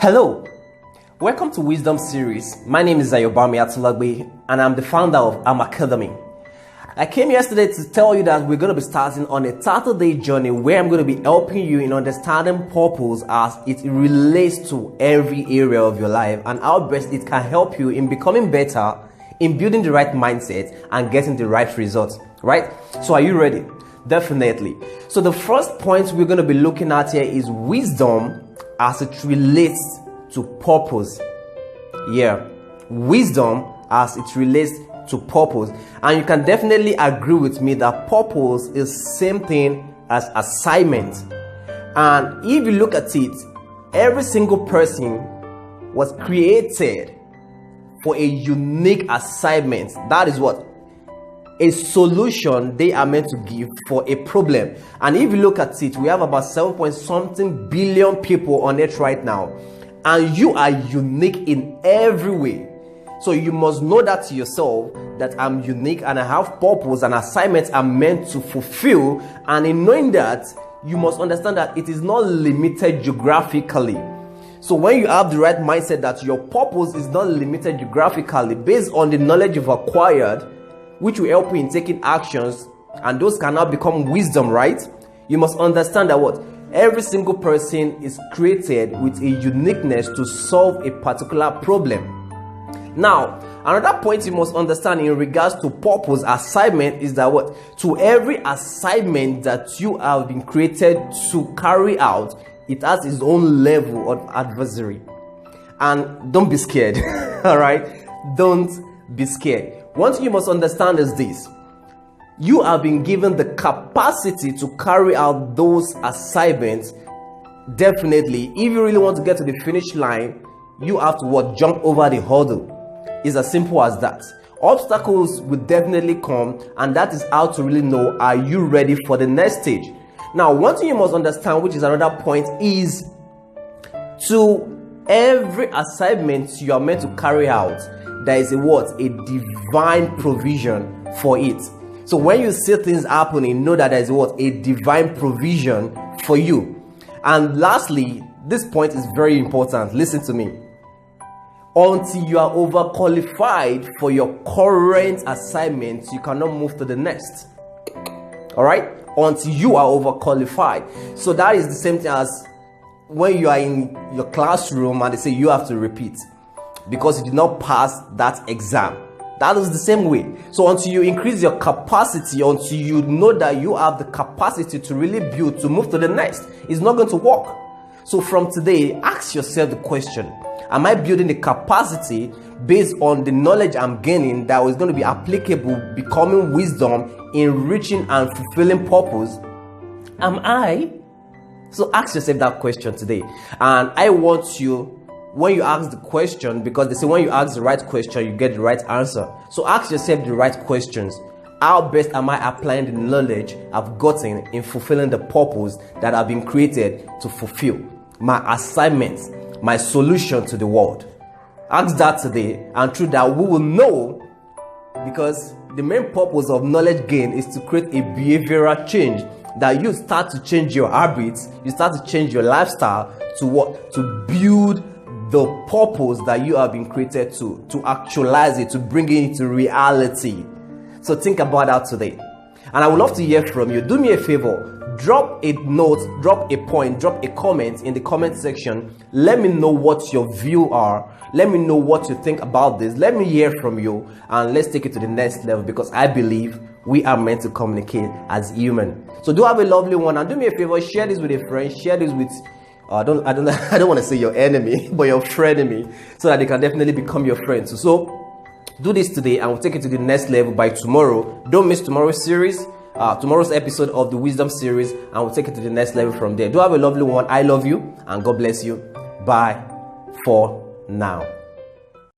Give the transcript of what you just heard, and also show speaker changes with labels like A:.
A: Hello, welcome to Wisdom Series. My name is Ayobami Atulagbe and I'm the founder of Am Academy. I came yesterday to tell you that we're going to be starting on a 30-day journey where I'm going to be helping you in understanding purpose as it relates to every area of your life and how best it can help you in becoming better, in building the right mindset and getting the right results, right? So are you ready? Definitely. So the first point we're going to be looking at here is wisdom as it relates to purpose. Yeah, wisdom as it relates to purpose. And you can definitely agree with me that purpose is same thing as assignment. And if you look at it, every single person was created for a unique assignment. That is what? A solution they are meant to give for a problem. And if you look at it, we have about 7 billion people on earth right now, and you are unique in every way. So you must know that to yourself, that I'm unique and I have purpose and assignments I'm meant to fulfill. And in knowing that, you must understand that it is not limited geographically. So when you have the right mindset that your purpose is not limited geographically, based on the knowledge you've acquired, which will help you in taking actions, and those cannot become wisdom, right? You must understand that what? Every single person is created with a uniqueness to solve a particular problem. Now, another point you must understand in regards to purpose assignment is that what? To every assignment that you have been created to carry out, it has its own level of adversary. And don't be scared, all right? Don't be scared. One thing you must understand is this: you have been given the capacity to carry out those assignments. Definitely, if you really want to get to the finish line, you have to what? Jump over the hurdle. It's as simple as that. Obstacles will definitely come, and that is how to really know, are you ready for the next stage? Now, one thing you must understand, which is another point, is to every assignment you are meant to carry out, there is a what? A divine provision for it. So when you see things happening, know that there is what? A divine provision for you. And lastly, this point is very important. Listen to me. Until you are overqualified for your current assignment, you cannot move to the next. All right? Until you are overqualified. So that is the same thing as when you are in your classroom and they say you have to repeat because you did not pass that exam. That is the same way. So until you increase your capacity, until you know that you have the capacity to really build, to move to the next, it's not going to work. So from today, ask yourself the question: am I building the capacity based on the knowledge I'm gaining that is going to be applicable, becoming wisdom in reaching and fulfilling purpose? Am I? So ask yourself that question today. And I want you, when you ask the question, because they say when you ask the right question, you get the right answer. So ask yourself the right questions. How best am I applying the knowledge I've gotten in fulfilling the purpose that I've been created to fulfill? My assignments, my solution to the world. Ask that today, and through that we will know, because the main purpose of knowledge gain is to create a behavioral change, that you start to change your habits, you start to change your lifestyle to what? To build the purpose that you have been created to actualize it, to bring it into reality. So think about that today. And I would love to hear from you. Do me a favor, drop a note, drop a point, drop a comment in the comment section. Let me know what your view are. Let me know what you think about this. Let me hear from you, and let's take it to the next level, because I believe we are meant to communicate as human. So do have a lovely one, and do me a favor, share this with a friend, share this with I don't want to say your enemy, but your frenemy, so that they can definitely become your friends. So do this today, and we'll take it to the next level by tomorrow. Don't miss tomorrow's series, tomorrow's episode of the Wisdom Series, and we'll take it to the next level from there. Do have a lovely one. I love you, and God bless you. Bye for now.